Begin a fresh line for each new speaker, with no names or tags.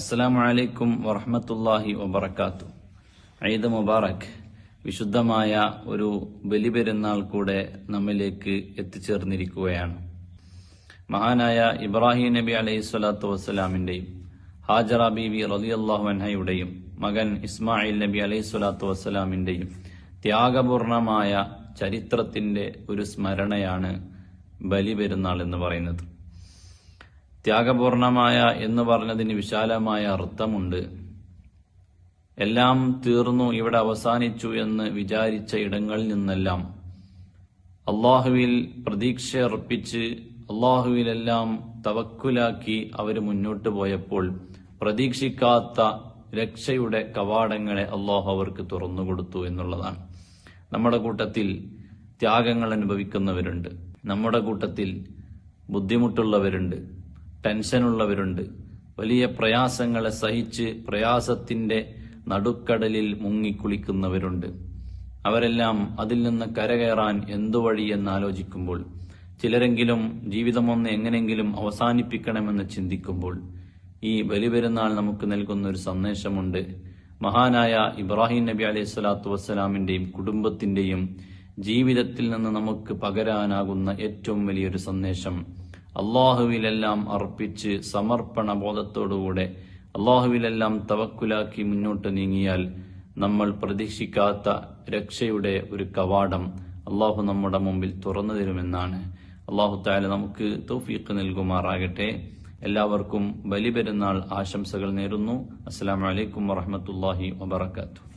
അസ്സലാമു അലൈക്കും വറഹ്മത്തുള്ളാഹി വബറകാത്തു. ഈദ് മുബാറക്. വിശുദ്ധമായ ഒരു ബലിപെരുന്നാൾ കൂടെ നമ്മിലേക്ക് എത്തിച്ചേർന്നിരിക്കുകയാണ്. മഹാനായ ഇബ്രാഹിം നബി അലൈഹി സ്വലാത്തു വസ്സലാമിന്റെയും ഹാജറ ബീവി റളിയല്ലാഹു അൻഹയുടെയും മകൻ ഇസ്മായിൽ നബി അലൈഹി സ്വലാത്തു വസ്സലാമിന്റെയും ത്യാഗപൂർണമായ ചരിത്രത്തിന്റെ ഒരു സ്മരണയാണ് ബലിപെരുന്നാൾ എന്ന് പറയുന്നത്. ത്യാഗപൂർണമായ എന്ന് പറഞ്ഞതിന് വിശാലമായ അർത്ഥമുണ്ട്. എല്ലാം തീർന്നു, ഇവിടെ അവസാനിച്ചു എന്ന് വിചാരിച്ച ഇടങ്ങളിൽ നിന്നെല്ലാം അള്ളാഹുവിൽ പ്രതീക്ഷയർപ്പിച്ച് അള്ളാഹുവിലെല്ലാം തവക്കുലാക്കി അവർ മുന്നോട്ട് പോയപ്പോൾ പ്രതീക്ഷിക്കാത്ത രക്ഷയുടെ കവാടങ്ങളെ അള്ളാഹു അവർക്ക് തുറന്നുകൊടുത്തു എന്നുള്ളതാണ്. നമ്മുടെ കൂട്ടത്തിൽ ത്യാഗങ്ങൾ അനുഭവിക്കുന്നവരുണ്ട്, നമ്മുടെ കൂട്ടത്തിൽ ബുദ്ധിമുട്ടുള്ളവരുണ്ട്, ടെൻഷനുള്ളവരുണ്ട്, വലിയ പ്രയാസങ്ങളെ സഹിച്ച് പ്രയാസത്തിന്റെ നടുക്കടലിൽ മുങ്ങിക്കുളിക്കുന്നവരുണ്ട്. അവരെല്ലാം അതിൽ നിന്ന് കരകയറാൻ എന്തു വഴി എന്നാലോചിക്കുമ്പോൾ, ചിലരെങ്കിലും ജീവിതമൊന്ന് എങ്ങനെയെങ്കിലും അവസാനിപ്പിക്കണമെന്ന് ചിന്തിക്കുമ്പോൾ ഈ ബലിപെരുന്നാൾ നമുക്ക് നൽകുന്ന ഒരു സന്ദേശമുണ്ട്. മഹാനായ ഇബ്രാഹിം നബി അലൈഹി സ്വലാത്തു വസ്സലാമിന്റെയും കുടുംബത്തിന്റെയും ജീവിതത്തിൽ നിന്ന് നമുക്ക് പകരാനാകുന്ന ഏറ്റവും വലിയൊരു സന്ദേശം, അള്ളാഹുവിലെല്ലാം അർപ്പിച്ച് സമർപ്പണ ബോധത്തോടുകൂടെ അള്ളാഹുവിലെല്ലാം തവക്കുലാക്കി മുന്നോട്ട് നീങ്ങിയാൽ നമ്മൾ പ്രതീക്ഷിക്കാത്ത രക്ഷയുടെ ഒരു കവാടം അള്ളാഹു നമ്മുടെ മുമ്പിൽ തുറന്നു തരുമെന്നാണ്. അള്ളാഹു തആല നമുക്ക് തൗഫീഖ് നൽകുമാറാകട്ടെ. എല്ലാവർക്കും ബലിപെരുന്നാൾ ആശംസകൾ നേരുന്നു. അസ്സലാമു അലൈക്കും വറഹ്മത്തുള്ളാഹി വബറകാതുഹു.